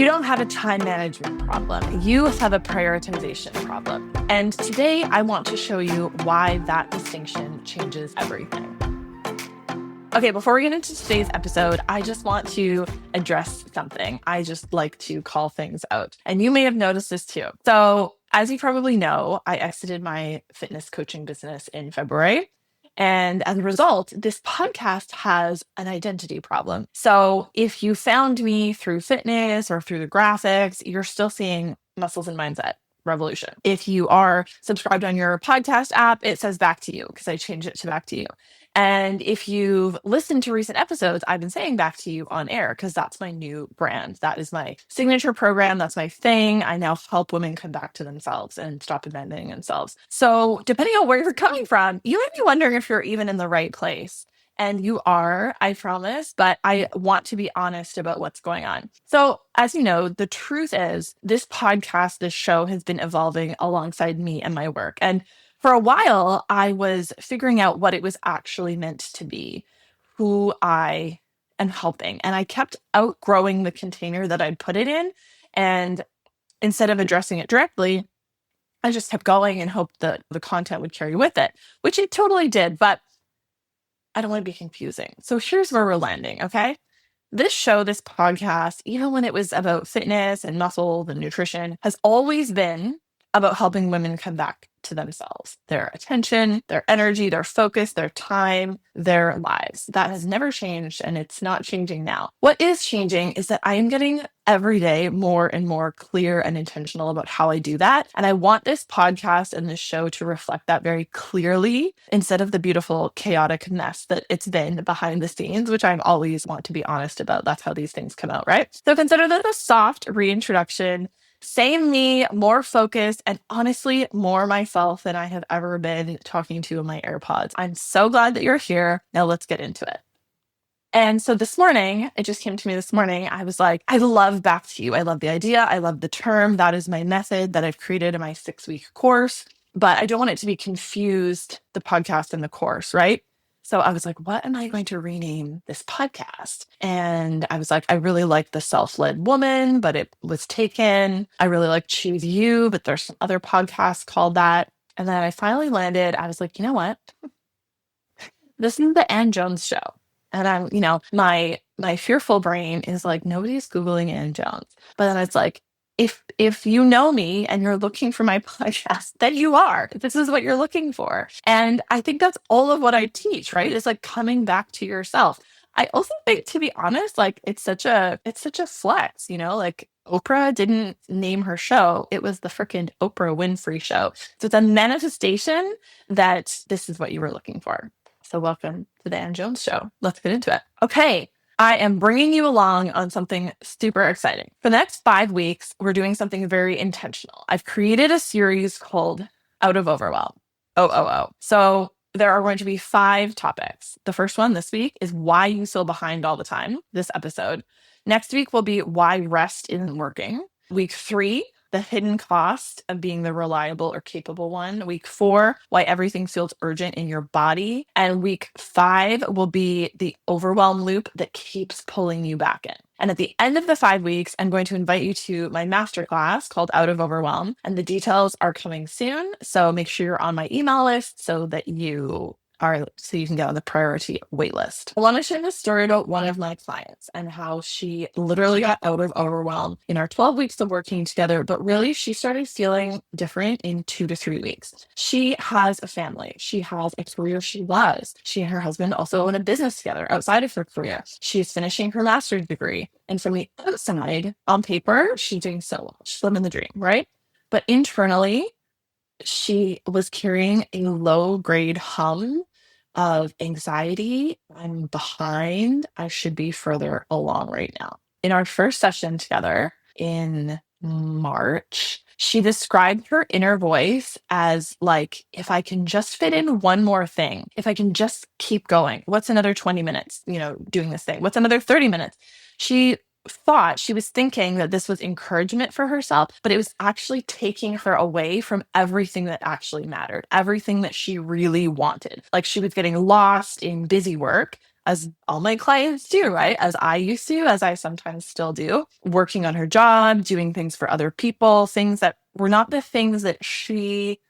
You don't have a time management problem. You have a prioritization problem. And today I want to show you why that distinction changes everything. Okay, before we get into today's episode, I just want to address something. I just like to call things out. And you may have noticed this too. So, as you probably know, I exited my fitness coaching business in February. And as a result, this podcast has an identity problem. So if you found me through fitness or through the graphics, you're still seeing Muscles and Mindset Revolution. If you are subscribed on your podcast app, it says Back to You because I changed it to Back to You. And if you've listened to recent episodes, I've been saying Back to You on air because that's my new brand. That is my signature program. That's my thing. I now help women come back to themselves and stop abandoning themselves. So depending on where you're coming from, you might be wondering if you're even in the right place. And you are, I promise, but I want to be honest about what's going on. So as you know, the truth is this podcast, this show has been evolving alongside me and my work. And for a while, I was figuring out what it was actually meant to be, who I am helping. And I kept outgrowing the container that I'd put it in. And instead of addressing it directly, I just kept going and hoped that the content would carry with it, which it totally did. But I don't want to be confusing. So here's where we're landing, okay? This show, this podcast, even when it was about fitness and muscle and nutrition, has always been about helping women come back to themselves, their attention, their energy, their focus, their time, their lives. That has never changed, and it's not changing now. What is changing is that I am getting every day more and more clear and intentional about how I do that. And I want this podcast and this show to reflect that very clearly instead of the beautiful, chaotic mess that it's been behind the scenes, which I always want to be honest about. That's how these things come out, right? So consider that a soft reintroduction. Same me, more focused, and honestly, more myself than I have ever been talking to in my AirPods. I'm so glad that you're here. Now let's get into it. And so this morning, it just came to me this morning. I was like, I love Back to You. I love the idea. I love the term. That is my method that I've created in my 6-week course. But I don't want it to be confused, the podcast and the course, right? So I was like, what am I going to rename this podcast? And I was like, I really like the self-led woman, but it was taken. I really like Choose You, but there's some other podcasts called that. And then I finally landed. I was like, you know what? This is the Ann Jones show. And I'm, my fearful brain is like, nobody's Googling Ann Jones. But then it's like, if you know me and you're looking for my podcast, then you are. This is what you're looking for. And I think that's all of what I teach, right? It's like coming back to yourself. I also think, to be honest, like it's such a flex, like Oprah didn't name her show. It was the freaking Oprah Winfrey show. So it's a manifestation that this is what you were looking for. So welcome to the Ann Jones show. Let's get into it. Okay. I am bringing you along on something super exciting. For the next 5 weeks, we're doing something very intentional. I've created a series called Out of Overwhelm. So there are going to be 5 topics. The first one this week is why you feel behind all the time, this episode. Next week will be why rest isn't working. Week 3, the hidden cost of being the reliable or capable one. Week 4, why everything feels urgent in your body. And week 5 will be the overwhelm loop that keeps pulling you back in. And at the end of the 5 weeks, I'm going to invite you to my masterclass called Out of Overwhelm. And the details are coming soon. So make sure you're on my email list so you can get on the priority wait list. I want to share a story about one of my clients and how she literally got out of overwhelm in our 12 weeks of working together, but really she started feeling different in 2 to 3 weeks. She has a family. She has a career she loves. She and her husband also own a business together outside of her career. She's finishing her master's degree. And from the outside, on paper, she's doing so well. She's living the dream, right? But internally, she was carrying a low-grade hum of anxiety. I'm behind. I should be further along right now. In our first session together in March, she described her inner voice as like, if I can just fit in one more thing, if I can just keep going, what's another 20 minutes, doing this thing? What's another 30 minutes? She was thinking that this was encouragement for herself, but it was actually taking her away from everything that actually mattered, everything that she really wanted. Like she was getting lost in busy work as all my clients do, right? As I used to, as I sometimes still do, working on her job, doing things for other people, things that were not the things that she,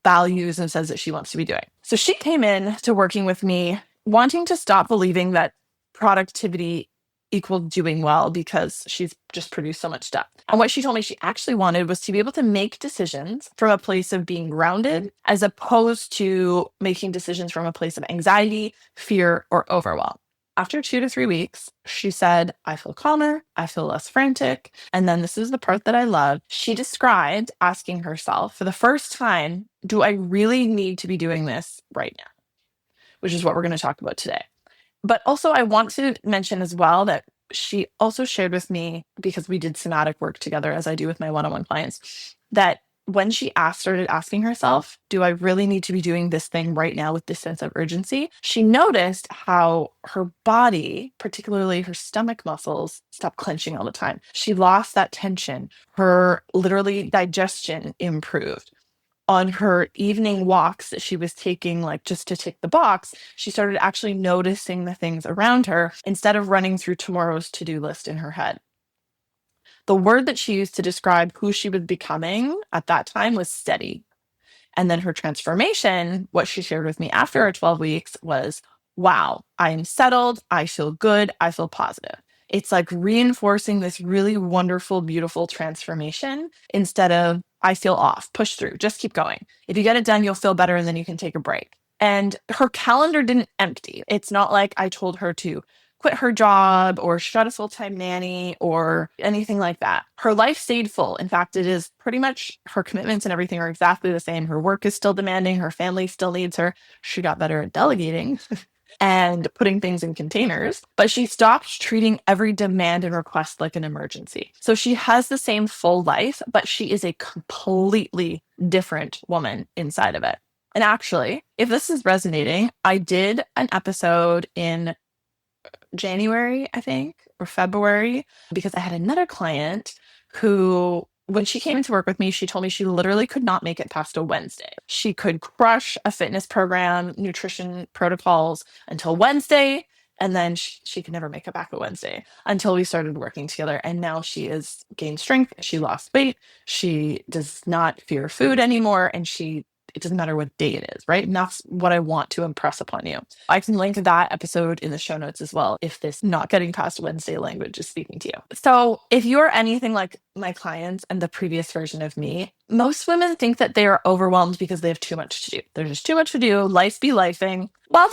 values and says that she wants to be doing. So she came in to working with me, wanting to stop believing that productivity equaled doing well because she's just produced so much stuff. And what she told me she actually wanted was to be able to make decisions from a place of being grounded as opposed to making decisions from a place of anxiety, fear, or overwhelm. After 2 to 3 weeks, she said, I feel calmer, I feel less frantic. And then this is the part that I love. She described asking herself for the first time, do I really need to be doing this right now? Which is what we're going to talk about today. But also, I want to mention as well that she also shared with me, because we did somatic work together, as I do with my one-on-one clients, that when she started asking herself, do I really need to be doing this thing right now with this sense of urgency? She noticed how her body, particularly her stomach muscles, stopped clenching all the time. She lost that tension. Her literally digestion improved. On her evening walks that she was taking, like just to tick the box, she started actually noticing the things around her instead of running through tomorrow's to-do list in her head. The word that she used to describe who she was becoming at that time was steady. And then her transformation, what she shared with me after her 12 weeks was, wow, I am settled. I feel good. I feel positive. It's like reinforcing this really wonderful, beautiful transformation instead of I feel off, push through, just keep going. If you get it done, you'll feel better and then you can take a break. And her calendar didn't empty. It's not like I told her to quit her job or shut a full-time nanny or anything like that. Her life stayed full. In fact, it is pretty much her commitments and everything are exactly the same. Her work is still demanding. Her family still needs her. She got better at delegating and putting things in containers, but she stopped treating every demand and request like an emergency. So she has the same full life, but she is a completely different woman inside of it. And actually, if this is resonating, I did an episode in January, I think, or February, because I had another client who, when she came into work with me, she told me she literally could not make it past a Wednesday. She could crush a fitness program, nutrition protocols until Wednesday. And then she could never make it back a Wednesday until we started working together. And now she has gained strength. She lost weight. She does not fear food anymore. And it doesn't matter what day it is, right? And that's what I want to impress upon you. I can link that episode in the show notes as well if this not getting past Wednesday language is speaking to you. So if you're anything like my clients and the previous version of me, most women think that they are overwhelmed because they have too much to do. There's just too much to do. Life be lifing. While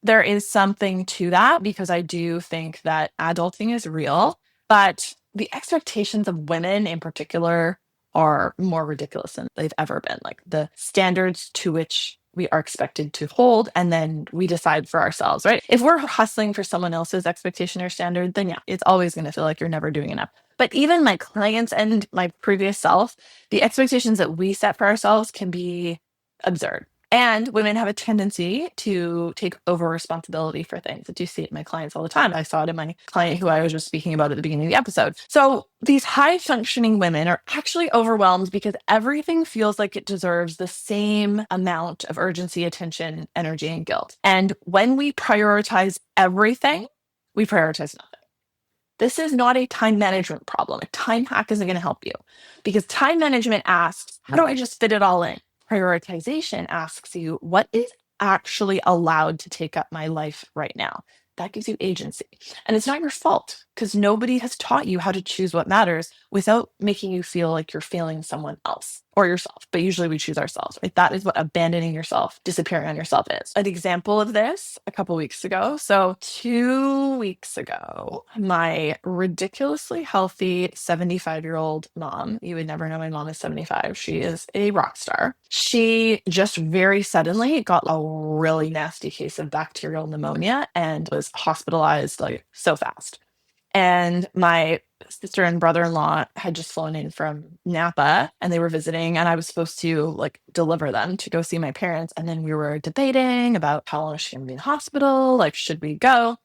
there is something to that, because I do think that adulting is real, but the expectations of women in particular are more ridiculous than they've ever been. Like the standards to which we are expected to hold, and then we decide for ourselves, right? If we're hustling for someone else's expectation or standard, then yeah, it's always going to feel like you're never doing enough. But even my clients and my previous self, the expectations that we set for ourselves can be absurd. And women have a tendency to take over responsibility for things. I do see it in my clients all the time. I saw it in my client who I was just speaking about at the beginning of the episode. So these high functioning women are actually overwhelmed because everything feels like it deserves the same amount of urgency, attention, energy, and guilt. And when we prioritize everything, we prioritize nothing. This is not a time management problem. A time hack isn't going to help you because time management asks, how do I just fit it all in? Prioritization asks you, what is actually allowed to take up my life right now? That gives you agency. And it's not your fault because nobody has taught you how to choose what matters without making you feel like you're failing someone else or yourself. But usually we choose ourselves, right? That is what abandoning yourself, disappearing on yourself is. An example of this a couple weeks ago. So 2 weeks ago, my ridiculously healthy 75-year-old mom, you would never know my mom is 75. She is a rock star. She just very suddenly got a really nasty case of bacterial pneumonia and was hospitalized like so fast. And my sister and brother-in-law had just flown in from Napa and they were visiting and I was supposed to like deliver them to go see my parents. And then we were debating about how long she can be in the hospital, like should we go?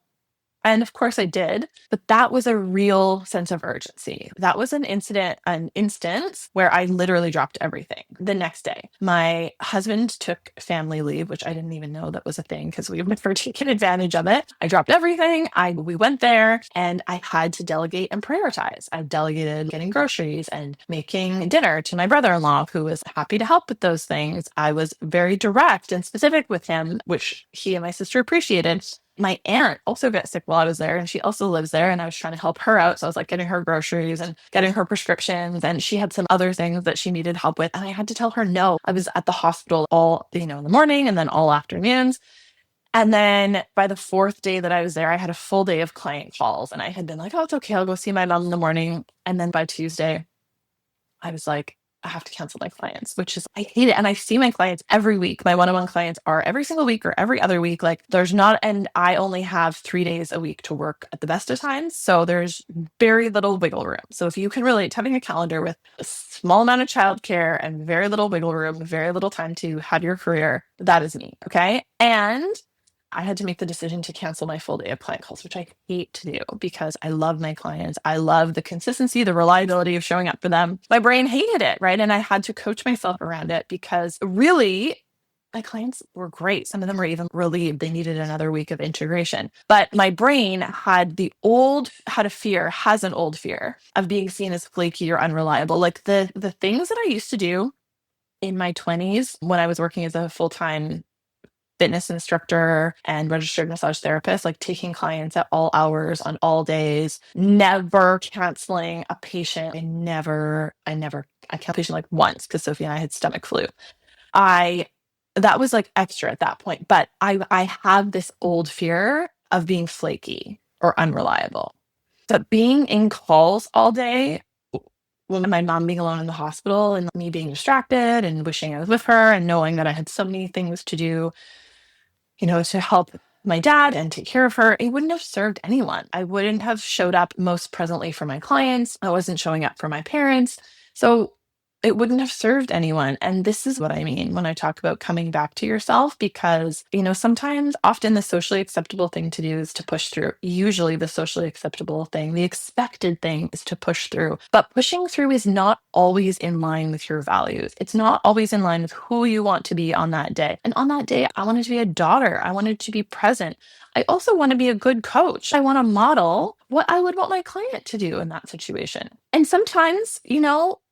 And of course I did, but that was a real sense of urgency. That was an instance where I literally dropped everything the next day. My husband took family leave, which I didn't even know that was a thing because we've never taken advantage of it. I dropped everything. We went there and I had to delegate and prioritize. I delegated getting groceries and making dinner to my brother-in-law, who was happy to help with those things. I was very direct and specific with him, which he and my sister appreciated. My aunt also got sick while I was there, and she also lives there, and I was trying to help her out. So I was like getting her groceries and getting her prescriptions, and she had some other things that she needed help with. And I had to tell her no. I was at the hospital all, in the morning and then all afternoons. And then by the fourth day that I was there, I had a full day of client calls, and I had been like, oh, it's okay. I'll go see my mom in the morning. And then by Tuesday, I was like, I have to cancel my clients, which is, I hate it. And I see my clients every week. My one-on-one clients are every single week or every other week. Like there's not, and I only have 3 days a week to work at the best of times. So there's very little wiggle room. So if you can relate to having a calendar with a small amount of childcare and very little wiggle room, very little time to have your career, that is me. Okay. And I had to make the decision to cancel my full day of client calls, which I hate to do because I love my clients. I love the consistency, the reliability of showing up for them. My brain hated it, right? And I had to coach myself around it because really, my clients were great. Some of them were even relieved. They needed another week of integration. But my brain had has an old fear of being seen as flaky or unreliable. Like the things that I used to do in my 20s when I was working as a full-time fitness instructor and registered massage therapist, like taking clients at all hours on all days, never canceling a patient. I canceled a patient like once because Sophie and I had stomach flu. That was like extra at that point. But I have this old fear of being flaky or unreliable. But being in calls all day, when my mom being alone in the hospital and me being distracted and wishing I was with her and knowing that I had so many things to do, to help my dad and take care of her, it wouldn't have served anyone. I wouldn't have showed up most presently for my clients. I wasn't showing up for my parents. So it wouldn't have served anyone. And this is what I mean when I talk about coming back to yourself, because, often the socially acceptable thing to do is to push through. Usually the socially acceptable thing, the expected thing is to push through. But pushing through is not always in line with your values. It's not always in line with who you want to be on that day. And on that day, I wanted to be a daughter. I wanted to be present. I also want to be a good coach. I want to model what I would want my client to do in that situation. And sometimes,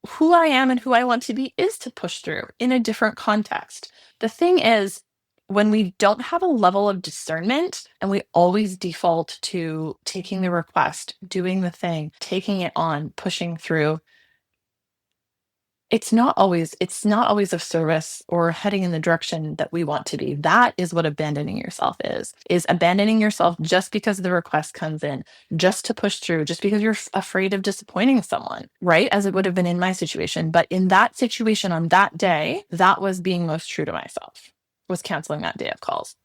who I am and who I want to be is to push through in a different context. The thing is, when we don't have a level of discernment and we always default to taking the request, doing the thing, taking it on, pushing through, it's not always of service or heading in the direction that we want to be. That is what abandoning yourself is abandoning yourself just because the request comes in, just to push through, just because you're afraid of disappointing someone, right? As it would have been in my situation. But in that situation on that day, that was being most true to myself, was canceling that day of calls.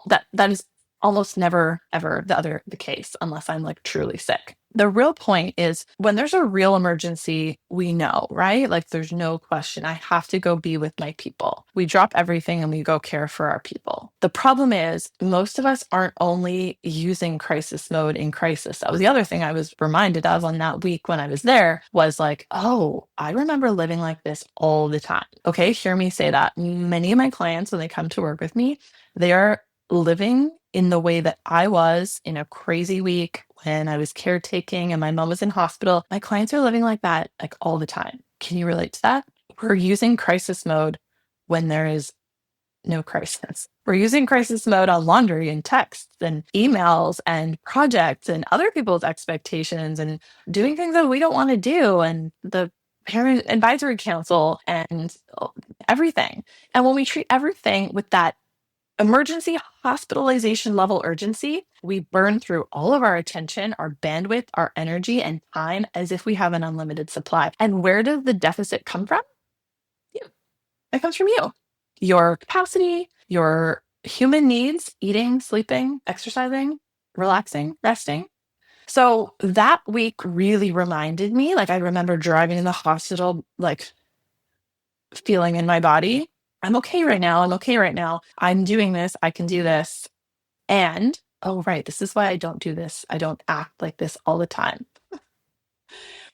That is almost never ever the case unless I'm like truly sick. The real point is when there's a real emergency, we know, right? Like there's no question. I have to go be with my people. We drop everything and we go care for our people. The problem is most of us aren't only using crisis mode in crisis. That was the other thing I was reminded of on that week when I was there, was like, oh, I remember living like this all the time. Okay, hear me say that. Many of my clients, when they come to work with me, they are living in the way that I was in a crazy week when I was caretaking and my mom was in hospital. My clients are living like that, like all the time. Can you relate to that? We're using crisis mode when there is no crisis. We're using crisis mode on laundry and texts and emails and projects and other people's expectations and doing things that we don't want to do, and the parent advisory council and everything. And when we treat everything with that emergency hospitalization level urgency, we burn through all of our attention, our bandwidth, our energy, and time as if we have an unlimited supply. And where does the deficit come from? You. It comes from you. Your capacity, your human needs, eating, sleeping, exercising, relaxing, resting. So that week really reminded me, like I remember driving in the hospital, like feeling in my body, I'm okay right now. I'm okay right now. I'm doing this. I can do this. And Oh, right. This is why I don't do this. I don't act like this all the time.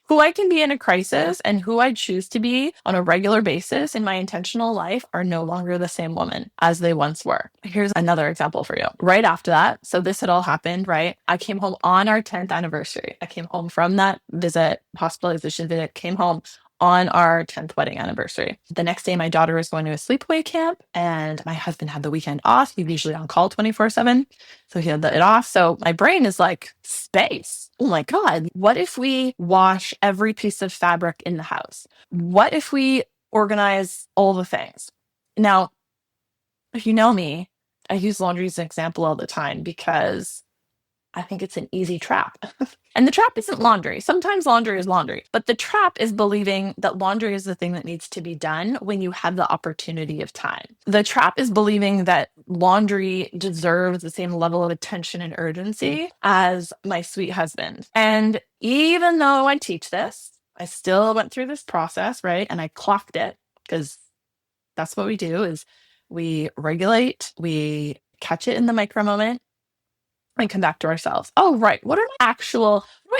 Who I can be in a crisis and who I choose to be on a regular basis in my intentional life are no longer the same woman as they once were. Here's another example for you. Right after that, so this had all happened, right? I came home on our 10th anniversary. I came home from that visit, hospitalization visit, came home on our 10th wedding anniversary. The next day, my daughter was going to a sleepaway camp, and my husband had the weekend off. He's usually on call 24/7. So he had it off. So my brain is like, space. Oh my God. What if we wash every piece of fabric in the house? What if we organize all the things? Now, if you know me, I use laundry as an example all the time because I think it's an easy trap. And the trap isn't laundry. Sometimes laundry is laundry, but the trap is believing that laundry is the thing that needs to be done when you have the opportunity of time. The trap is believing that laundry deserves the same level of attention and urgency as my sweet husband. And even though I teach this, I still went through this process, right? And I clocked it because that's what we do is we regulate, we catch it in the micro moment, and come back to ourselves. Oh, right. What do I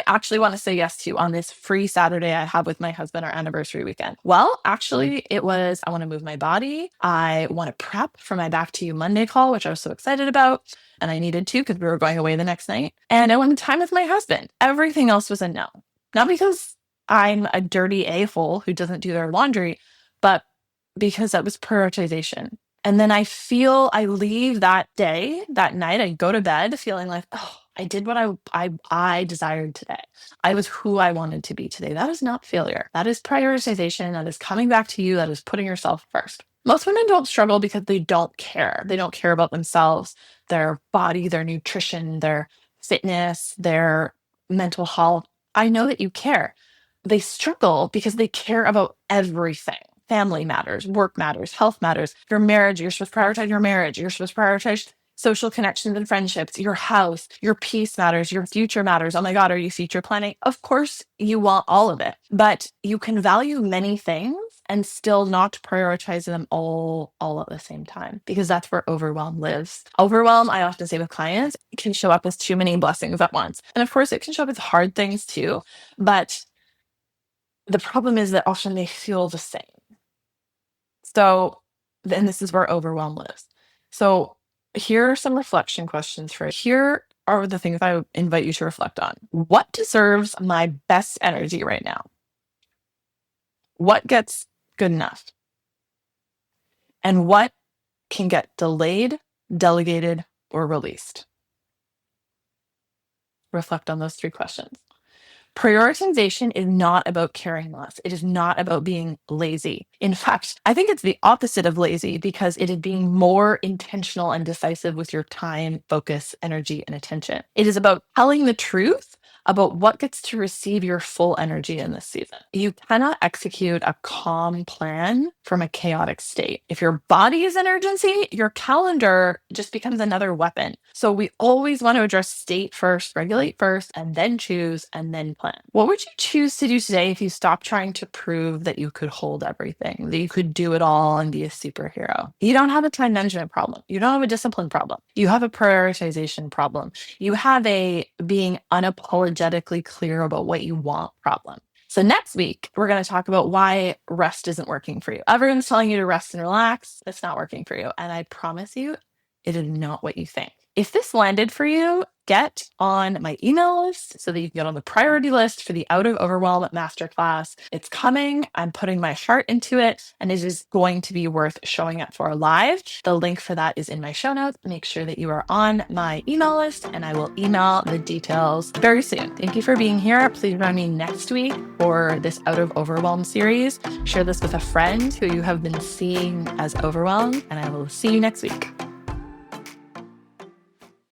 actually want to say yes to on this free Saturday I have with my husband, our anniversary weekend? Well, actually, it was I want to move my body. I want to prep for my Back to You Monday call, which I was so excited about. And I needed to because we were going away the next night. And I wanted time with my husband. Everything else was a no. Not because I'm a dirty a-hole who doesn't do their laundry, but because that was prioritization. And then I leave that day, that night, I go to bed feeling like, oh, I did what I desired today. I was who I wanted to be today. That is not failure. That is prioritization. That is coming back to you. That is putting yourself first. Most women don't struggle because they don't care. They don't care about themselves, their body, their nutrition, their fitness, their mental health. I know that you care. They struggle because they care about everything. Family matters, work matters, health matters, your marriage, you're supposed to prioritize your marriage, you're supposed to prioritize social connections and friendships, your house, your peace matters, your future matters. Oh my God, are you future planning? Of course, you want all of it, but you can value many things and still not prioritize them all at the same time, because that's where overwhelm lives. Overwhelm, I often say with clients, can show up as too many blessings at once. And of course, it can show up as hard things too, but the problem is that often they feel the same. So then this is where overwhelm lives. So here are some reflection questions for you. Here are the things I invite you to reflect on. What deserves my best energy right now? What gets good enough? And what can get delayed, delegated, or released? Reflect on those three questions. Prioritization is not about caring less. It is not about being lazy. In fact, I think it's the opposite of lazy because it is being more intentional and decisive with your time, focus, energy, and attention. It is about telling the truth about what gets to receive your full energy in this season. You cannot execute a calm plan from a chaotic state. If your body is in urgency, your calendar just becomes another weapon. So we always want to address state first, regulate first, and then choose, and then plan. What would you choose to do today if you stopped trying to prove that you could hold everything, that you could do it all and be a superhero? You don't have a time management problem. You don't have a discipline problem. You have a prioritization problem. You have a being unapologetically clear about what you want problem. So next week, we're going to talk about why rest isn't working for you. Everyone's telling you to rest and relax. It's not working for you. And I promise you, it is not what you think. If this landed for you, get on my email list so that you can get on the priority list for the Out of Overwhelm masterclass. It's coming. I'm putting my heart into it, and it is going to be worth showing up for live. The link for that is in my show notes. Make sure that you are on my email list, and I will email the details very soon. Thank you for being here. Please join me next week for this Out of Overwhelm series. Share this with a friend who you have been seeing as overwhelmed, and I will see you next week.